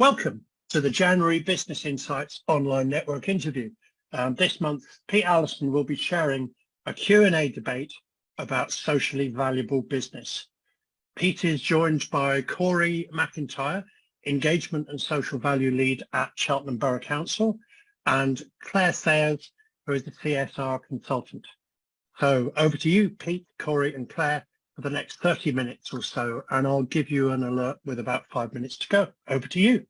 Welcome to the January Business Insights online network interview. This month, Pete Allison will be sharing a Q&A debate about socially valuable business. Pete is joined by Corey McIntyre, Engagement and Social Value Lead at Cheltenham Borough Council, and Claire Sayers, who is the CSR consultant. So over to you, Pete, Corey and Claire, for the next 30 minutes or so, and I'll give you an alert with about 5 minutes to go. Over to you.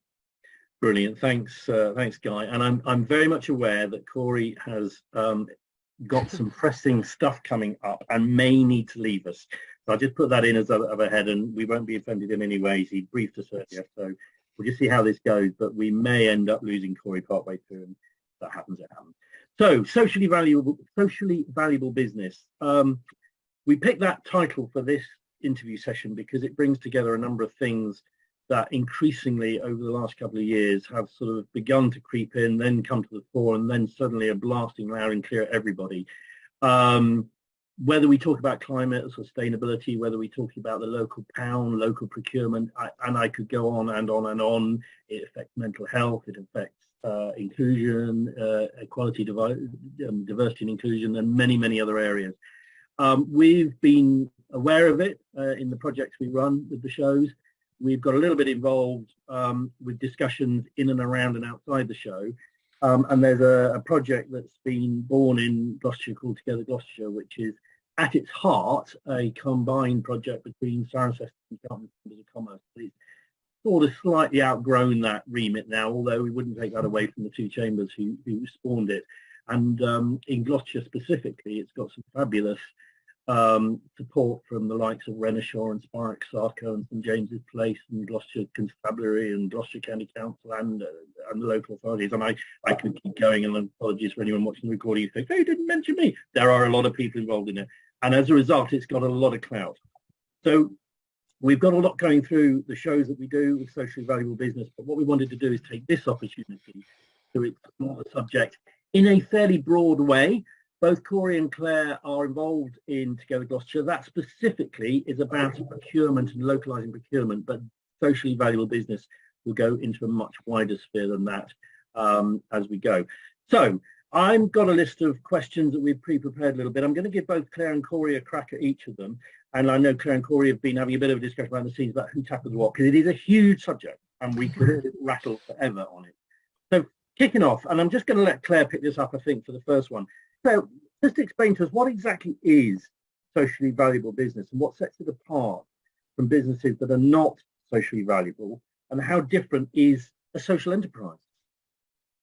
Brilliant, thanks, Guy. And I'm very much aware that Corey has got some pressing stuff coming up and may need to leave us. So I'll just put that in as a head, and we won't be offended in any ways. He briefed us earlier, so we'll just see how this goes. But we may end up losing Corey partway through, and if that happens, it happens. So socially valuable business. We picked that title for this interview session because it brings together a number of things that increasingly over the last couple of years have sort of begun to creep in, then come to the fore, and then suddenly are blasting loud and clear at everybody. Whether we talk about climate or sustainability, whether we talk about the local pound, local procurement, and I could go on and on and on. It affects mental health, it affects inclusion, equality, diversity and inclusion, and many, many other areas. We've been aware of it in the projects we run with the shows. We've got a little bit involved with discussions in and around and outside the show. And there's a project that's been born in Gloucestershire called Together Gloucestershire, which is at its heart a combined project between Cirencester and Cheltenham Chambers of Commerce. It's sort of slightly outgrown that remit now, although we wouldn't take that away from the two chambers who spawned it. And in Gloucestershire specifically, it's got some fabulous support from the likes of Renishaw and Spark, Sarco and St James's Place and Gloucestershire Constabulary and Gloucestershire County Council and the local authorities. And I could keep going, and apologies for anyone watching the recording who thinks, hey, you didn't mention me. There are a lot of people involved in it. And as a result, it's got a lot of clout. So we've got a lot going through the shows that we do with socially valuable business. But what we wanted to do is take this opportunity to explore the subject in a fairly broad way. Both Corey and Claire are involved in Together Gloucestershire. That specifically is about procurement and localising procurement, but socially valuable business will go into a much wider sphere than that as we go. So I've got a list of questions that we've pre-prepared a little bit. I'm going to give both Claire and Corey a crack at each of them. And I know Claire and Corey have been having a bit of a discussion behind the scenes about who tackles what, because it is a huge subject and we could rattle forever on it. So kicking off, and I'm just going to let Claire pick this up, I think, for the first one. So just explain to us, what exactly is socially valuable business and what sets it apart from businesses that are not socially valuable, and how different is a social enterprise?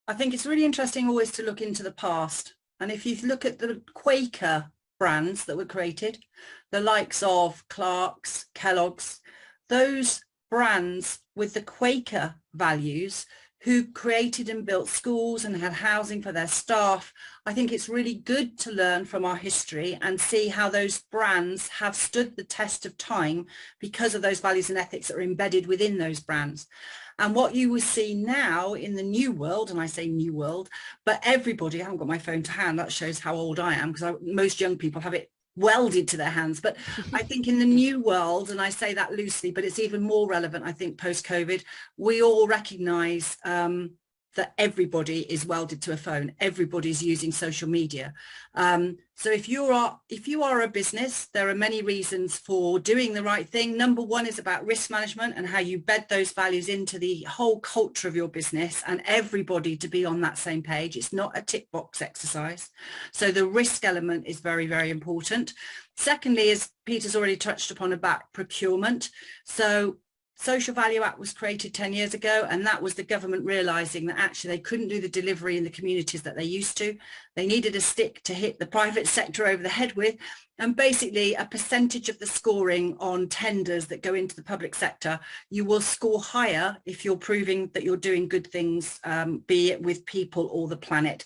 I think it's really interesting always to look into the past. And if you look at the Quaker brands that were created, the likes of Clark's, Kellogg's, those brands with the Quaker values who created and built schools and had housing for their staff. I think it's really good to learn from our history and see how those brands have stood the test of time because of those values and ethics that are embedded within those brands. And what you will see now in the new world, and I say new world, but everybody, I haven't got my phone to hand, that shows how old I am, because most young people have it welded to their hands. But I think in the new world, and I say that loosely, but it's even more relevant, I think, post-COVID, we all recognise that everybody is welded to a phone. Everybody's using social media. So if you are a business, there are many reasons for doing the right thing. Number one is about risk management and how you bed those values into the whole culture of your business and everybody to be on that same page. It's not a tick box exercise. So the risk element is very, very important. Secondly, as Peter's already touched upon, about procurement. So Social Value Act was created 10 years ago, and that was the government realising that actually they couldn't do the delivery in the communities that they used to. They needed a stick to hit the private sector over the head with, and basically a percentage of the scoring on tenders that go into the public sector, you will score higher if you're proving that you're doing good things, be it with people or the planet.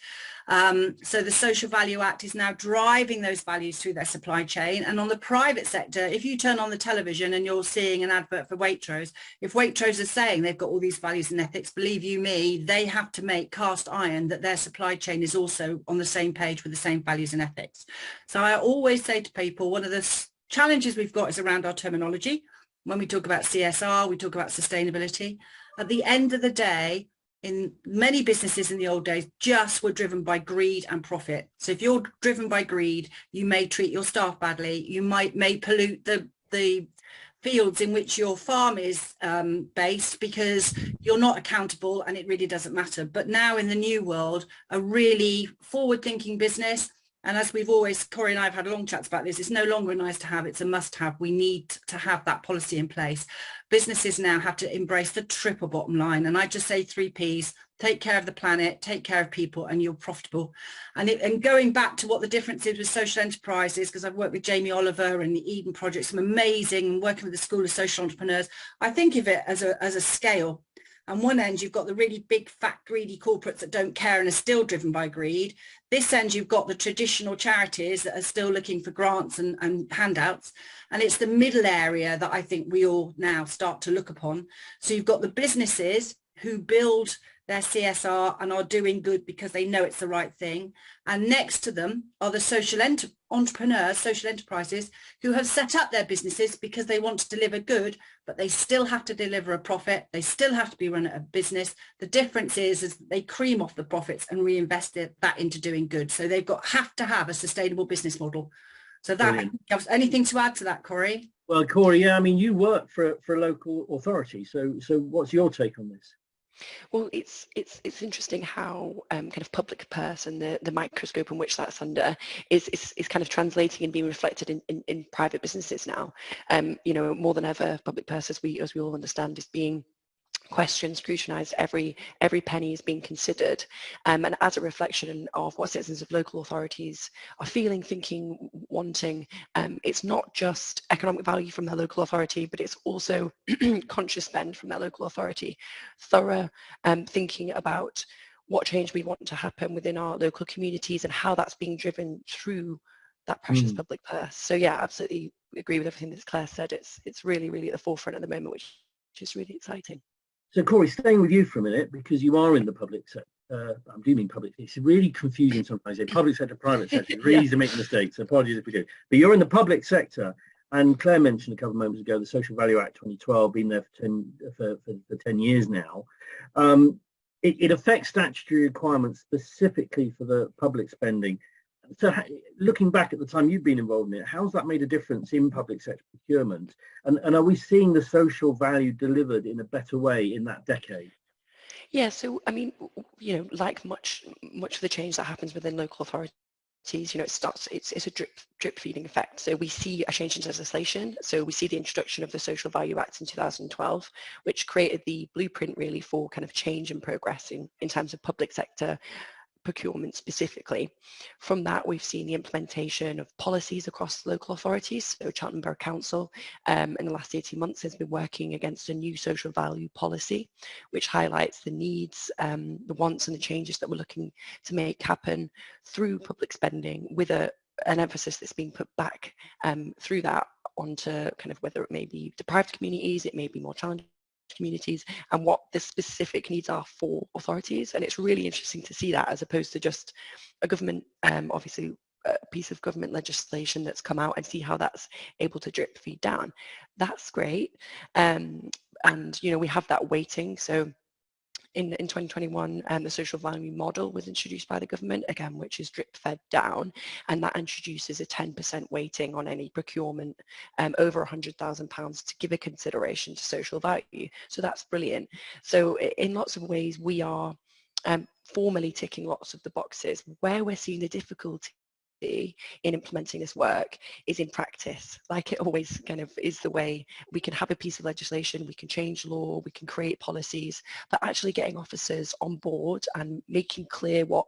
So the Social Value Act is now driving those values through their supply chain. And on the private sector, if you turn on the television and you're seeing an advert for Waitrose, if Waitrose is saying they've got all these values and ethics, believe you me, they have to make cast iron that their supply chain is also on the same page with the same values and ethics. So I always say to people, one of the challenges we've got is around our terminology. when we talk about CSR, we talk about sustainability. At the end of the day, in many businesses in the old days, just were driven by greed and profit. So if you're driven by greed, you may treat your staff badly. You may pollute the fields in which your farm is based because you're not accountable, and it really doesn't matter. But now in the new world, a really forward-thinking business, and as we've always, Corey and I have had long chats about this, it's no longer a nice to have, it's a must have. We need to have that policy in place. Businesses now have to embrace the triple bottom line. And I just say 3 Ps: take care of the planet, take care of people, and you're profitable. And going back to what the difference is with social enterprises, because I've worked with Jamie Oliver and the Eden Project, some amazing, working with the School of Social Entrepreneurs, I think of it as a scale. On one end, you've got the really big, fat, greedy corporates that don't care and are still driven by greed. This end, you've got the traditional charities that are still looking for grants and handouts. And it's the middle area that I think we all now start to look upon. So you've got the businesses who build their CSR and are doing good because they know it's the right thing. And next to them are the social entrepreneurs, social enterprises, who have set up their businesses because they want to deliver good, but they still have to deliver a profit. They still have to be run a business. The difference is they cream off the profits and reinvest that into doing good. So they've have to have a sustainable business model. So that, anything to add to that, Corey? Well, Corey, yeah, I mean, you work for a local authority. So what's your take on this? Well, it's interesting how kind of public purse and the microscope in which that's under is kind of translating and being reflected in private businesses now. You know, more than ever, public purse, as we all understand, is being questioned, scrutinised. Every penny is being considered, and as a reflection of what citizens of local authorities are feeling, thinking, wanting. It's not just economic value from their local authority, but it's also conscious spend from their local authority, thorough thinking about what change we want to happen within our local communities and how that's being driven through that precious public purse. So yeah, absolutely agree with everything that Claire said. It's really, really at the forefront at the moment, which is really exciting. So Corey, staying with you for a minute, because you are in the public sector, I do mean public, it's really confusing sometimes, public sector, private sector, it's really easy to make mistakes, so apologies if we do. But you're in the public sector, and Claire mentioned a couple of moments ago, the Social Value Act 2012, been there for 10 years now. It affects statutory requirements specifically for the public spending. So looking back at the time you've been involved in it, how's that made a difference in public sector procurement? And are we seeing the social value delivered in a better way in that decade? Yeah, so I mean, you know, like much of the change that happens within local authorities, you know, it's a drip feeding effect. So we see a change in legislation. So we see the introduction of the Social Value Act in 2012, which created the blueprint really for kind of change and progress in terms of public sector procurement specifically. From that, we've seen the implementation of policies across local authorities. So Cheltenham Borough Council in the last 18 months has been working against a new social value policy, which highlights the needs, the wants and the changes that we're looking to make happen through public spending, with an emphasis that's being put back through that onto kind of whether it may be deprived communities, it may be more challenging communities, and what the specific needs are for authorities. And it's really interesting to see that, as opposed to just a government, obviously a piece of government legislation that's come out, and see how that's able to drip feed down. That's great. And you know, we have that weighting. So in 2021, the social value model was introduced by the government, again, which is drip fed down, and that introduces a 10% weighting on any procurement over £100,000 to give a consideration to social value. So that's brilliant. So in lots of ways, we are formally ticking lots of the boxes. Where we're seeing the difficulty in implementing this work is in practice. Like it always kind of is the way. We can have a piece of legislation, we can change law, we can create policies, but actually getting officers on board and making clear what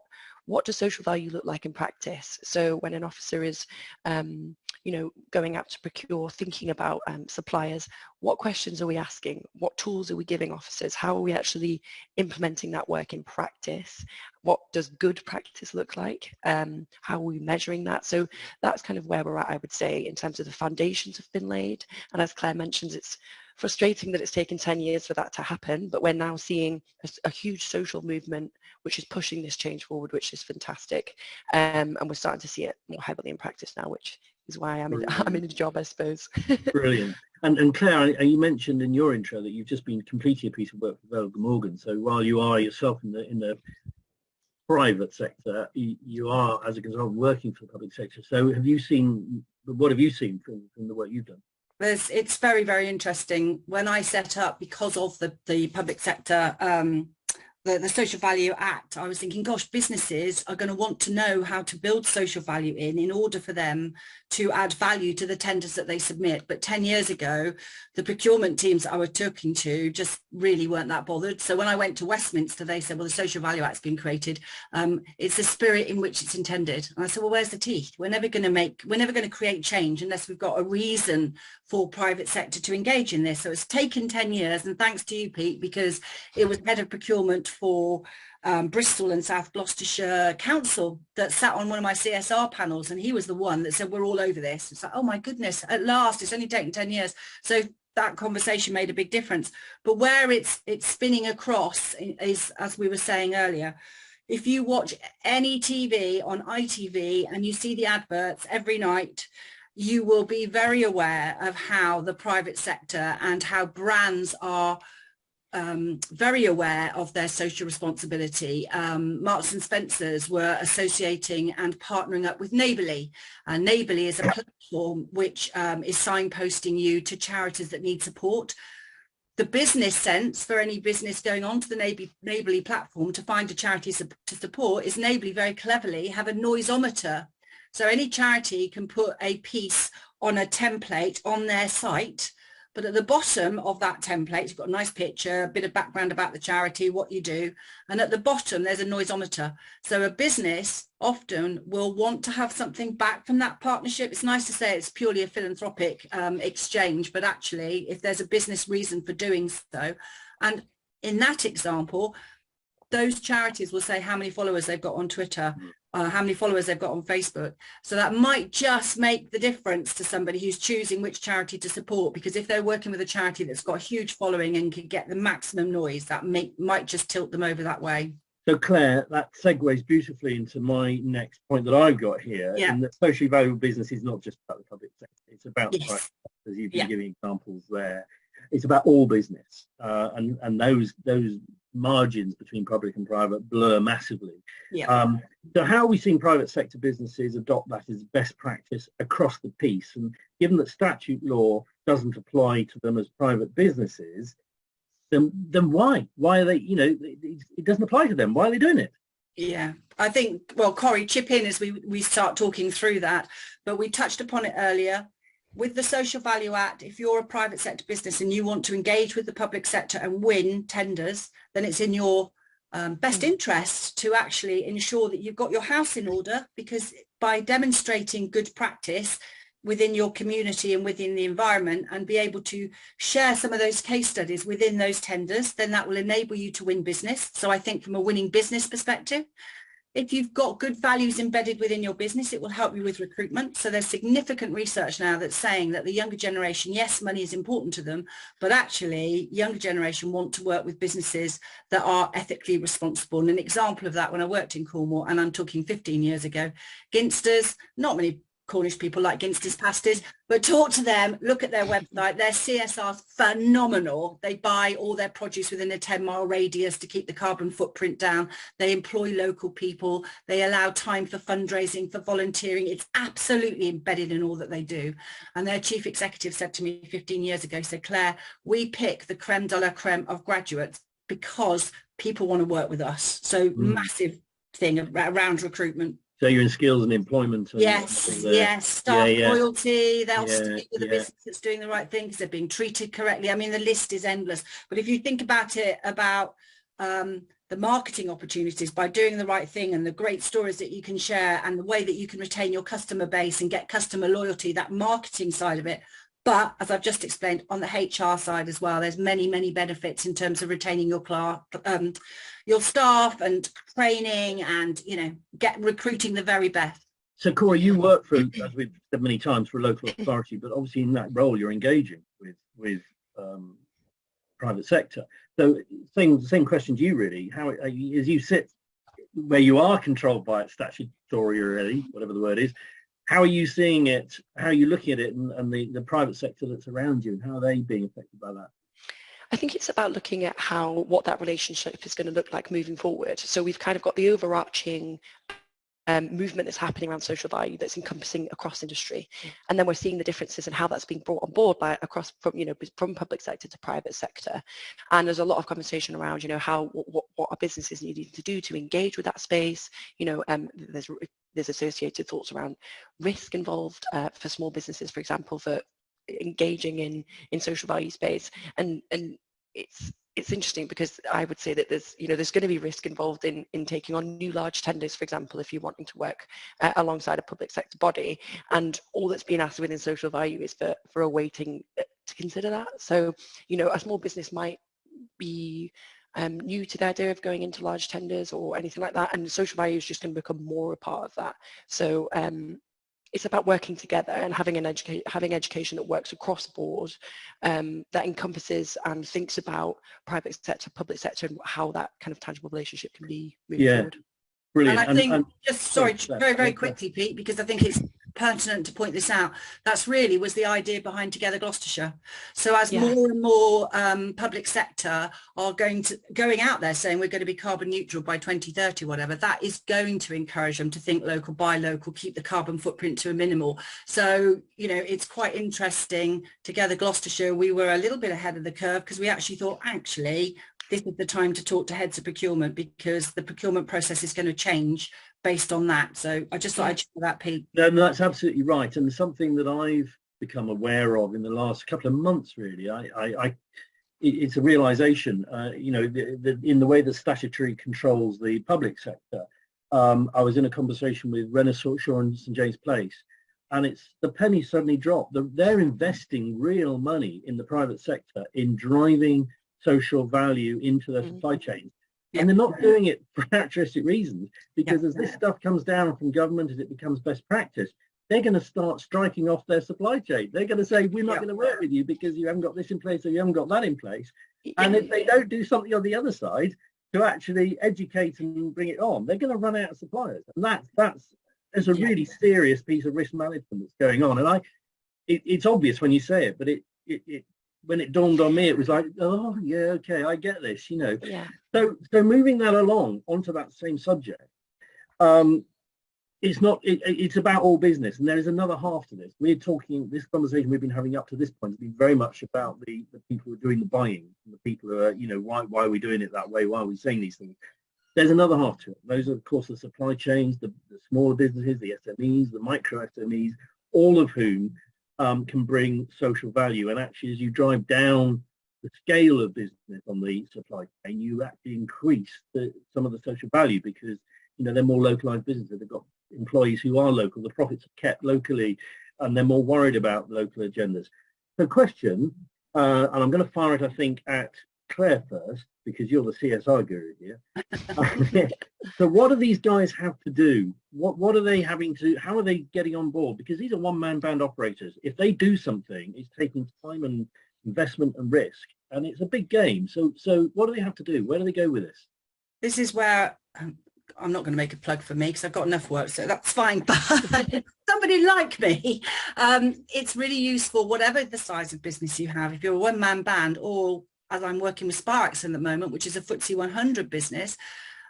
does social value look like in practice. So when an officer is you know, going out to procure, thinking about suppliers, what questions are we asking? What tools are we giving officers? How are we actually implementing that work in practice? What does good practice look like? How are we measuring that? So that's kind of where we're at, I would say, in terms of the foundations have been laid. And as Claire mentions, it's frustrating that it's taken 10 years for that to happen, but we're now seeing a huge social movement which is pushing this change forward, which is fantastic. And we're starting to see it more heavily in practice now, which is why I'm in a job, I suppose. Brilliant. And Claire, you mentioned in your intro that you've just been completing a piece of work for Vale Glamorgan. So while you are yourself in the private sector, you are, as a consultant, working for the public sector. So what have you seen from the work you've done? It's very, very interesting. When I set up, because of the public sector, the Social Value Act, I was thinking, gosh, businesses are going to want to know how to build social value in order for them to add value to the tenders that they submit. But 10 years ago, the procurement teams I was talking to just really weren't that bothered. So when I went to Westminster, they said, well, the Social Value Act's been created. It's the spirit in which it's intended. And I said, well, where's the teeth? We're never going to create change unless we've got a reason for private sector to engage in this. So it's taken 10 years, and thanks to you, Pete, because it was head of procurement for Bristol and South Gloucestershire Council that sat on one of my CSR panels, and he was the one that said, we're all over this. It's like, oh my goodness, at last, it's only taken 10 years. So that conversation made a big difference. But where it's spinning across is, as we were saying earlier, if you watch any TV on ITV and you see the adverts every night, you will be very aware of how the private sector and how brands are very aware of their social responsibility. Marks and Spencer's were associating and partnering up with Neighbourly. Neighbourly is a platform which is signposting you to charities that need support. The business sense for any business going onto the Neighbourly platform to find a charity to support is Neighbourly very cleverly have a noisometer. So any charity can put a piece on a template on their site, but at the bottom of that template, you've got a nice picture, a bit of background about the charity, what you do. And at the bottom, there's a noisometer. So a business often will want to have something back from that partnership. It's nice to say it's purely a philanthropic exchange, but actually, if there's a business reason for doing so, and in that example, those charities will say how many followers they've got on Twitter, how many followers they've got on Facebook. So that might just make the difference to somebody who's choosing which charity to support, because if they're working with a charity that's got a huge following and can get the maximum noise, that might just tilt them over that way. So Claire, that segues beautifully into my next point that I've got here, in that socially valuable business is not just about the public sector, it's about the private sector, as you've been giving examples there. It's about all business, and those margins between public and private blur massively. So how are we seeing private sector businesses adopt that as best practice across the piece? And given that statute law doesn't apply to them as private businesses, then why? Why are they, it doesn't apply to them. Why are they doing it? Yeah, I think, well, Corey, chip in as we start talking through that, but we touched upon it earlier. With the Social Value Act, if you're a private sector business and you want to engage with the public sector and win tenders, then it's in your best interest to actually ensure that you've got your house in order, because by demonstrating good practice within your community and within the environment and be able to share some of those case studies within those tenders, then that will enable you to win business. So I think from a winning business perspective, if you've got good values embedded within your business, it will help you with recruitment. So there's significant research now that's saying that the younger generation, yes, money is important to them, but actually younger generation want to work with businesses that are ethically responsible. And an example of that, when I worked in Cornwall, and I'm talking 15 years ago, Ginsters, not many Cornish people like Ginsters pasties, but talk to them, look at their website, their CSR's phenomenal. They buy all their produce within a 10-mile radius to keep the carbon footprint down. They employ local people. They allow time for fundraising, for volunteering. It's absolutely embedded in all that they do. And their chief executive said to me 15 years ago, he said, Claire, we pick the creme de la creme of graduates because people want to work with us. So massive thing around recruitment. So you're in skills and employment. And yes, staff loyalty, they'll stick with a business that's doing the right thing because they're being treated correctly. I mean, the list is endless. But if you think about it, about the marketing opportunities by doing the right thing and the great stories that you can share and the way that you can retain your customer base and get customer loyalty, that marketing side of it. But as I've just explained, on the HR side as well, there's many, many benefits in terms of retaining your staff and training and, recruiting the very best. So, Corey, you work for, as we've said many times, for a local authority, but obviously in that role, you're engaging with private sector. So same question to you really. How, as you sit where you are controlled by it statutorily, whatever the word is, how are you seeing it? How are you looking at it, and the private sector that's around you, and how are they being affected by that? I think it's about looking at what that relationship is going to look like moving forward. So we've kind of got the overarching movement that's happening around social value that's encompassing across industry, and then we're seeing the differences in how that's being brought on board from public sector to private sector. And there's a lot of conversation around what our businesses needing to do to engage with that space. There's associated thoughts around risk involved for small businesses, for example, for engaging in social value space, and it's interesting because I would say that there's going to be risk involved in taking on new large tenders, for example, if you're wanting to work alongside a public sector body, and all that's being asked within social value is for a weighting to consider that. So a small business might be new to the idea of going into large tenders or anything like that, and social value is just going to become more a part of that. So it's about working together and having education that works across board, that encompasses and thinks about private sector, public sector, and how that kind of tangible relationship can be moving forward. Brilliant. And I think, very quickly, Pete, because I think it's pertinent to point this out, that's really was the idea behind Together Gloucestershire. So as more and more public sector are going out there saying we're going to be carbon neutral by 2030, whatever, that is going to encourage them to think local, buy local, keep the carbon footprint to a minimal. So, it's quite interesting. Together Gloucestershire, we were a little bit ahead of the curve because we actually thought, this is the time to talk to heads of procurement because the procurement process is going to change based on that. So I just thought I'd share that, Pete. No, that's absolutely right, and something that I've become aware of in the last couple of months, really. It's a realization, in the way that statutory controls the public sector. I was in a conversation with Renaissance in St James Place, and it's the penny suddenly dropped. They're investing real money in the private sector in driving social value into their supply chains. And they're not doing it for altruistic reasons, because as this stuff comes down from government, as it becomes best practice, they're going to start striking off their supply chain. They're going to say, we're not going to work with you because you haven't got this in place or you haven't got that in place. And if they don't do something on the other side to actually educate and bring it on, they're going to run out of suppliers. And there's a really serious piece of risk management that's going on. And it's obvious when you say it, but when it dawned on me, it was like, oh yeah, okay, I get this, So moving that along onto that same subject, it's about all business, and there is another half to this. This conversation we've been having up to this point has been very much about the people who are doing the buying, and the people who are, why are we doing it that way? Why are we saying these things? There's another half to it. Those are, of course, the supply chains, the smaller businesses, the SMEs, the micro SMEs, all of whom can bring social value. And actually, as you drive down the scale of business on the supply chain, you actually increase some of the social value because they're more localized businesses. They've got employees who are local. The profits are kept locally, and they're more worried about local agendas. So, question, and I'm going to fire it, I think, at Claire first because you're the CSR guru here. So what do these guys have to do? What are they having to? How are they getting on board? Because these are one-man band operators. If they do something, it's taking time and investment and risk, and it's a big game. So what do they have to do? Where do they go with this? This is where I'm not going to make a plug for me because I've got enough work, so that's fine. But somebody like me, it's really useful, whatever the size of business you have. If you're a one-man band, or as I'm working with Sparx at the moment, which is a FTSE 100 business,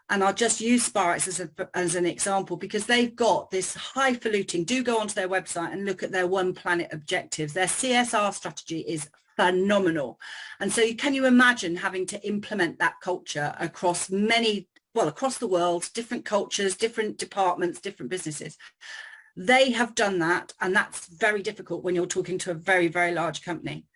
and I'll just use Sparx as an example because they've got this highfalutin. Do go onto their website and look at their One Planet objectives. Their CSR strategy is phenomenal. And so can you imagine having to implement that culture across across the world, different cultures, different departments, different businesses? They have done that, and that's very difficult when you're talking to a very, very large company.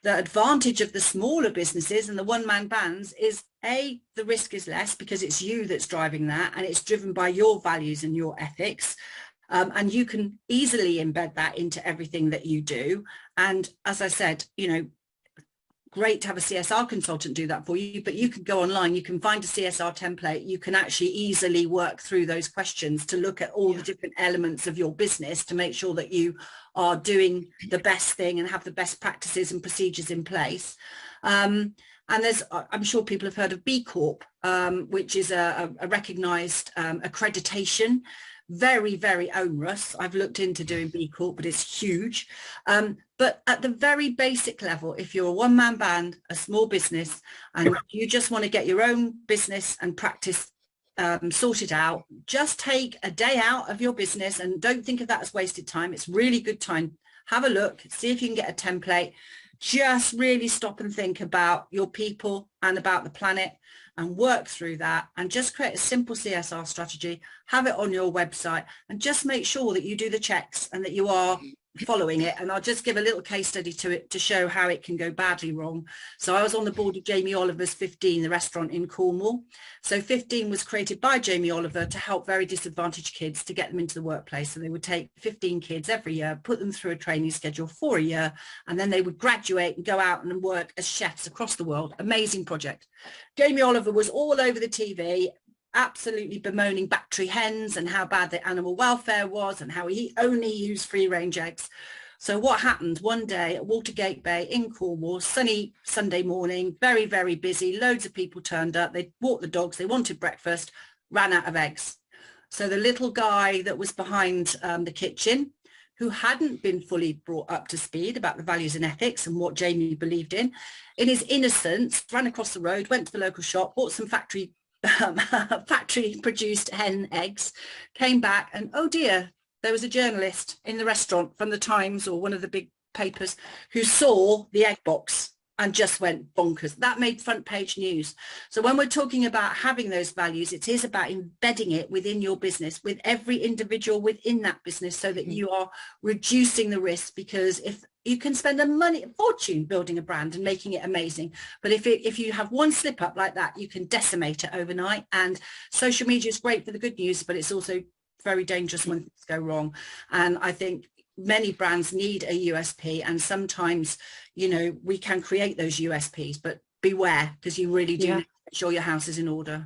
The advantage of the smaller businesses and the one-man bands is the risk is less because it's you that's driving that, and it's driven by your values and your ethics. And you can easily embed that into everything that you do. And as I said, great to have a CSR consultant do that for you, but you can go online, you can find a CSR template, you can actually easily work through those questions to look at all the different elements of your business to make sure that you are doing the best thing and have the best practices and procedures in place. And there's, I'm sure people have heard of B Corp, which is a recognised accreditation. Very, very onerous. I've looked into doing B Corp, but it's huge. But at the very basic level, if you're a one-man band, a small business, and you just want to get your own business and practice sorted out, just take a day out of your business and don't think of that as wasted time. It's really good time. Have a look, see if you can get a template. Just really stop and think about your people and about the planet and work through that, and just create a simple CSR strategy, have it on your website, and just make sure that you do the checks and that you are following it. And I'll just give a little case study to it to show how it can go badly wrong. So I was on the board of Jamie Oliver's 15, the restaurant in Cornwall. So 15 was created by Jamie Oliver to help very disadvantaged kids to get them into the workplace. So they would take 15 kids every year, put them through a training schedule for a year, and then they would graduate and go out and work as chefs across the world. Amazing project. Jamie Oliver was all over the TV, absolutely bemoaning battery hens and how bad the animal welfare was and how he only used free range eggs. So what happened one day at Watergate Bay in Cornwall, sunny Sunday morning, very, very busy, loads of people turned up, they walked the dogs, they wanted breakfast, ran out of eggs. So the little guy that was behind the kitchen, who hadn't been fully brought up to speed about the values and ethics and what Jamie believed in his innocence, ran across the road, went to the local shop, bought some factory produced hen eggs, came back, and oh dear, there was a journalist in the restaurant from the Times or one of the big papers who saw the egg box and just went bonkers. That made front page news. So when we're talking about having those values, it is about embedding it within your business, with every individual within that business, so that you are reducing the risk. Because if you can spend a fortune building a brand and making it amazing, but if you have one slip up like that, you can decimate it overnight. And social media is great for the good news, but it's also very dangerous when things go wrong. And I think many brands need a USP, and sometimes, you know, we can create those USPs, but beware, because you really do need to make sure your house is in order.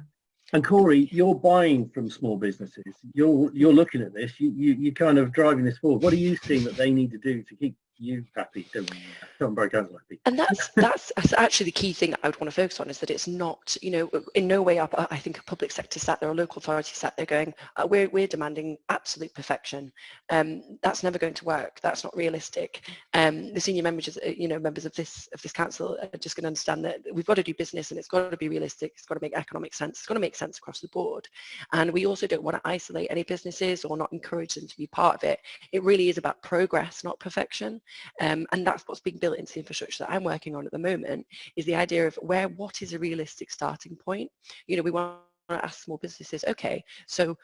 And Corey, you're buying from small businesses. You're looking at this. You're kind of driving this forward. What are you seeing that they need to do to keep you happy? Don't break out happy. And that's actually the key thing I would want to focus on, is that it's not, you know, in no way up. I think a public sector sat there, or local authority sat there going, we're demanding absolute perfection. That's never going to work. That's not realistic. The senior members, members of this council are just going to understand that we've got to do business, and it's got to be realistic. It's got to make economic sense. It's got to make sense across the board. And we also don't want to isolate any businesses or not encourage them to be part of it. It really is about progress, not perfection. And that's what's being built into the infrastructure that I'm working on at the moment, is the idea of what is a realistic starting point. You know, we want to ask small businesses, okay, so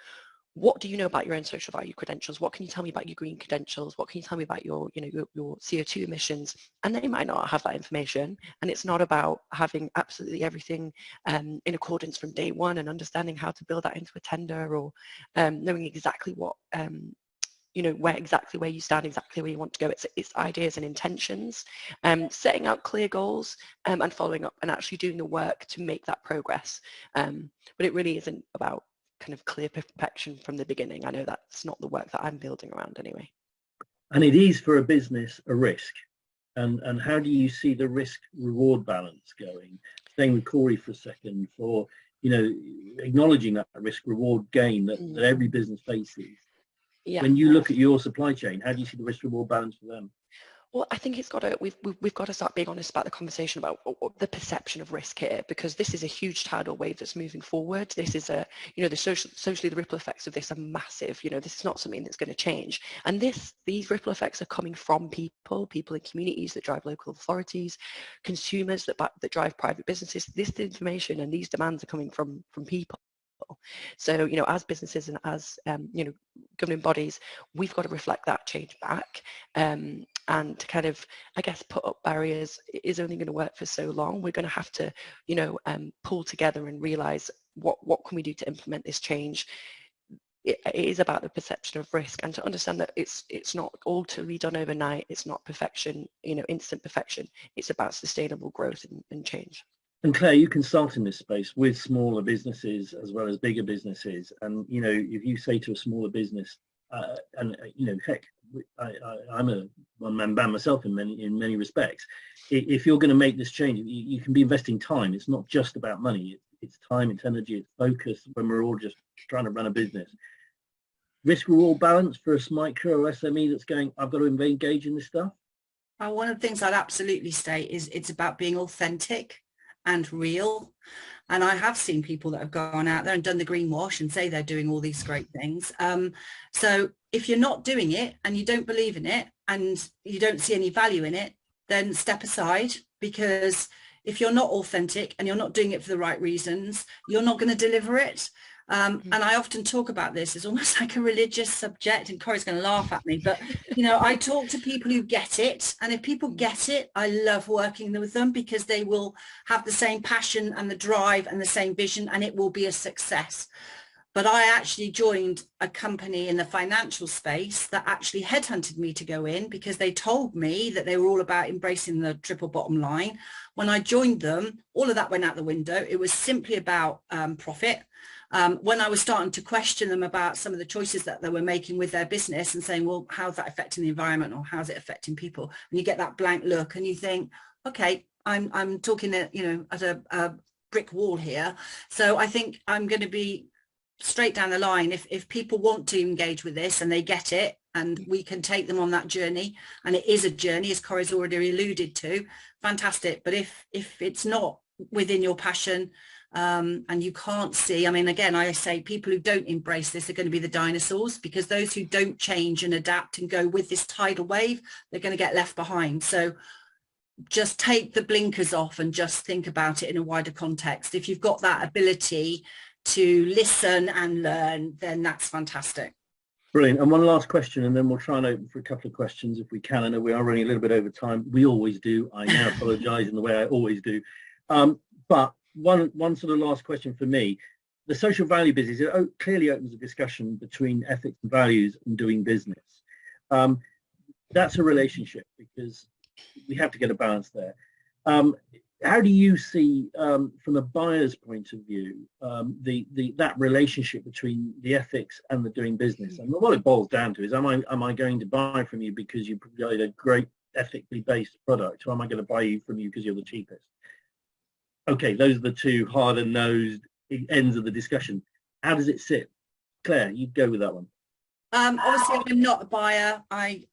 what do you know about your own social value credentials? What can you tell me about your green credentials? What can you tell me about your CO2 emissions? And they might not have that information. And it's not about having absolutely everything in accordance from day one and understanding how to build that into a tender, or knowing exactly what where you stand, exactly where you want to go. It's ideas and intentions, setting out clear goals, and following up and actually doing the work to make that progress. But it really isn't about kind of clear perfection from the beginning. I know that's not the work that I'm building around anyway. And it is, for a business, a risk. And how do you see the risk reward balance going? Staying with Corey for a second, for, you know, acknowledging that risk reward gain that every business faces. Yeah. When you look at your supply chain, how do you see the risk reward balance for them? Well, I think we've got to start being honest about the conversation about the perception of risk here, because this is a huge tidal wave that's moving forward. This is socially the ripple effects of this are massive. You know, this is not something that's going to change. And these ripple effects are coming from people in communities that drive local authorities, consumers that drive private businesses. This information and these demands are coming from people. So, you know, as businesses and as, governing bodies, we've got to reflect that change back, and to kind of, I guess, put up barriers is only going to work for so long. We're going to have to, pull together and realise what can we do to implement this change it is about the perception of risk, and to understand that it's not all to be done overnight. It's not perfection, instant perfection. It's about sustainable growth and change. And Claire, you consult in this space with smaller businesses as well as bigger businesses. And, if you say to a smaller business, heck, I'm a one-man band myself in many respects. If you're going to make this change, you can be investing time. It's not just about money. It's time, it's energy, it's focus when we're all just trying to run a business. Risk reward balance for a micro or SME that's going, I've got to engage in this stuff. One of the things I'd absolutely state is it's about being authentic and real. And I have seen people that have gone out there and done the greenwash and say they're doing all these great things. So if you're not doing it and you don't believe in it and you don't see any value in it, then step aside, because if you're not authentic and you're not doing it for the right reasons, you're not going to deliver it. And I often talk about this as almost like a religious subject, and Corey's going to laugh at me, but I talk to people who get it, and if people get it, I love working with them, because they will have the same passion and the drive and the same vision, and it will be a success. But I actually joined a company in the financial space that actually headhunted me to go in, because they told me that they were all about embracing the triple bottom line. When I joined them, all of that went out the window. It was simply about profit. When I was starting to question them about some of the choices that they were making with their business and saying, well, how's that affecting the environment, or how's it affecting people? And you get that blank look and you think, okay, I'm talking at a brick wall here. So I think I'm going to be straight down the line. If people want to engage with this and they get it, and we can take them on that journey, and it is a journey, as Corey's already alluded to, fantastic. But if it's not within your passion, and you can't see, again, I say people who don't embrace this are going to be the dinosaurs, because those who don't change and adapt and go with this tidal wave, they're going to get left behind. So just take the blinkers off and just think about it in a wider context. If you've got that ability to listen and learn, then that's fantastic. Brilliant. And one last question, and then we'll try and open for a couple of questions if we can. I know we are running a little bit over time. We always do. I now apologise in the way I always do. But one sort of last question for me. The social value business, it clearly opens a discussion between ethics and values and doing business. That's a relationship, because we have to get a balance there. How do you see, from a buyer's point of view, that relationship between the ethics and the doing business? And what it boils down to is, am I going to buy from you because you provide a great ethically based product, or am I going to buy from you because you're the cheapest? Okay, those are the two harder-nosed ends of the discussion. How does it sit? Claire, you go with that one. Obviously, I'm not a buyer. I'm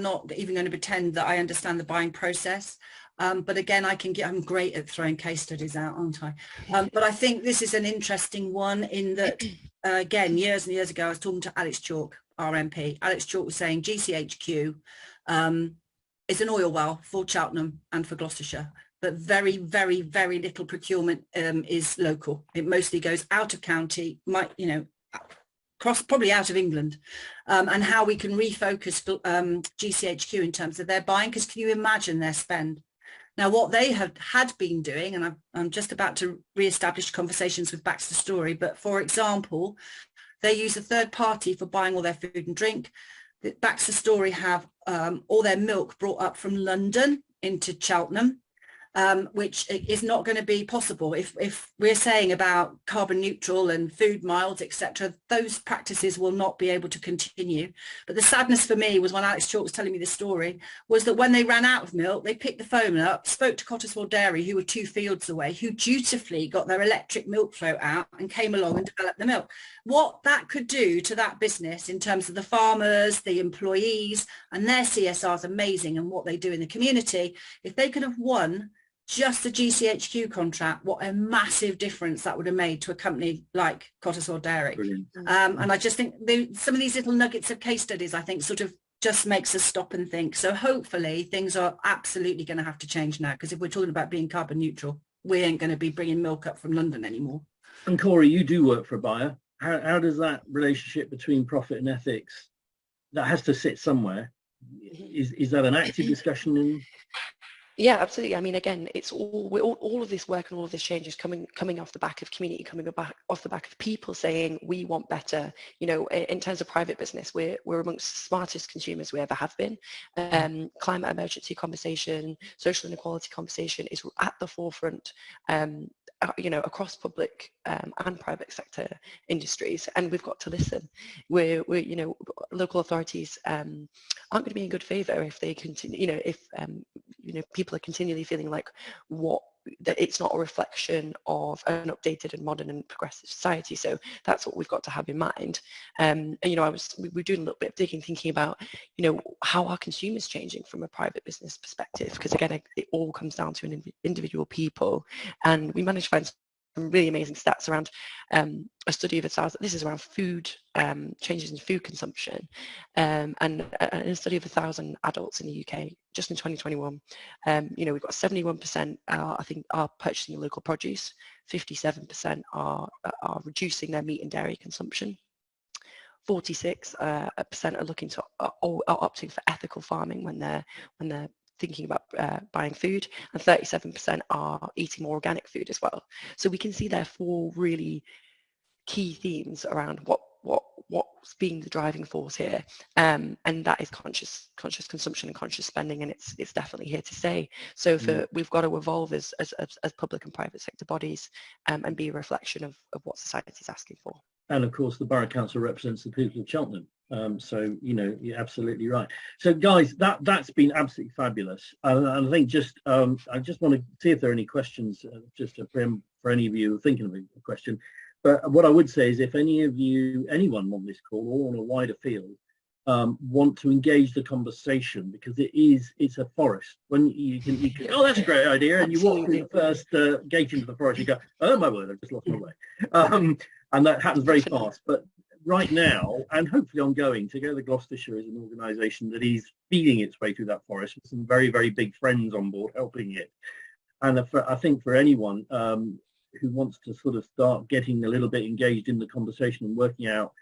not even going to pretend that I understand the buying process. But again, I'm great at throwing case studies out, aren't I? But I think this is an interesting one in that, again, years and years ago, I was talking to Alex Chalk, our MP. Alex Chalk was saying GCHQ is an oil well for Cheltenham and for Gloucestershire, but very, very, very little procurement is local. It mostly goes out of county, probably out of England, and how we can refocus GCHQ in terms of their buying, because can you imagine their spend? Now, what they had been doing, and I'm just about to re-establish conversations with Baxter Story, but for example, they use a third party for buying all their food and drink. Baxter Story have all their milk brought up from London into Cheltenham, which is not going to be possible. If we're saying about carbon neutral and food miles, etc., those practices will not be able to continue. But the sadness for me was when Alex Chalk was telling me this story, was that when they ran out of milk, they picked the phone up, spoke to Cottesmore Dairy, who were 2 fields away, who dutifully got their electric milk float out and came along and developed the milk. What that could do to that business in terms of the farmers, the employees, and their CSR is amazing, and what they do in the community. If they could have won just the GCHQ contract, what a massive difference that would have made to a company like Cottesmore Dairy. And I just think some of these little nuggets of case studies, I think, sort of just makes us stop and think. So hopefully things are absolutely going to have to change now, because if we're talking about being carbon neutral, we ain't going to be bringing milk up from London anymore. And Corey, you do work for a buyer. How does that relationship between profit and ethics, that has to sit somewhere? Is that an active discussion in? Yeah, absolutely. I mean, again, it's all of this work and all of this change is coming off the back of community, coming off the back of people saying we want better. You know, in terms of private business, we're amongst the smartest consumers we ever have been. Climate emergency conversation, social inequality conversation is at the forefront. You know, across public and private sector industries, and we've got to listen. We're you know, local authorities aren't going to be in good favour if they continue. You know, if you know, people are continually feeling like that it's not a reflection of an updated and modern and progressive society. So that's what we've got to have in mind. And you know, we were doing a little bit of digging, thinking about, you know, how are consumers changing from a private business perspective? Because again, it all comes down to individual people, and we managed to find some really amazing stats around a study of 1,000. This is around food changes in food consumption, and a study of 1,000 adults in the UK just in 2021. You know, we've got 71% I think are purchasing local produce, 57% are reducing their meat and dairy consumption. 46% are looking to are opting for ethical farming when they're thinking about buying food, and 37% are eating more organic food as well. So we can see there are 4 really key themes around what's being the driving force here, and that is conscious consumption and conscious spending, and it's definitely here to stay. So we've got to evolve as public and private sector bodies, and be a reflection of what society is asking for. And of course, the Borough Council represents the people of Cheltenham. So, you know, you're absolutely right. So, guys, that's been absolutely fabulous. I think I just want to see if there are any questions, just for any of you who are thinking of a question. But what I would say is, if anyone on this call or on a wider field want to engage the conversation, because it's a forest. When you can oh, that's a great idea, and you walk through the first gate into the forest, you go, oh my word, I've just lost my way. And that happens very fast. But right now, and hopefully ongoing, Together Gloucestershire is an organisation that is feeding its way through that forest with some very, very big friends on board helping it. And I think for anyone who wants to sort of start getting a little bit engaged in the conversation and working out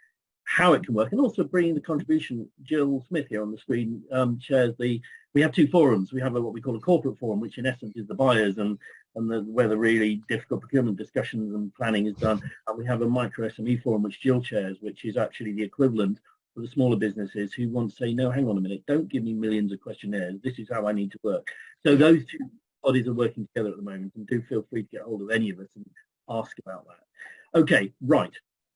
how it can work, and also bringing the contribution, Jill Smith here on the screen shares we have 2 forums. We have what we call a corporate forum, which in essence is the buyers and where the really difficult procurement discussions and planning is done. And we have a micro SME forum, which Jill chairs, which is actually the equivalent for the smaller businesses who want to say, no, hang on a minute, don't give me millions of questionnaires. This is how I need to work. So those 2 bodies are working together at the moment, and do feel free to get hold of any of us and ask about that. Okay, right.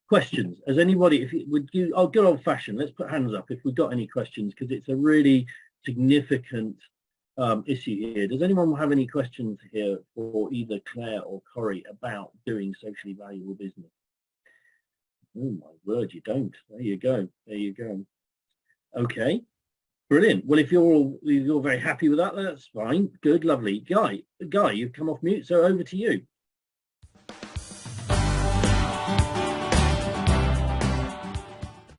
Questions? As anybody, if it would do, good old fashioned, let's put hands up if we've got any questions, because it's a really significant issue here. Does anyone have any questions here for either Claire or Corey about doing socially valuable business? Oh my word, you don't. There you go. There you go. Okay, brilliant. Well, if you're very happy with that, that's fine. Good, lovely. Guy, you've come off mute, so over to you.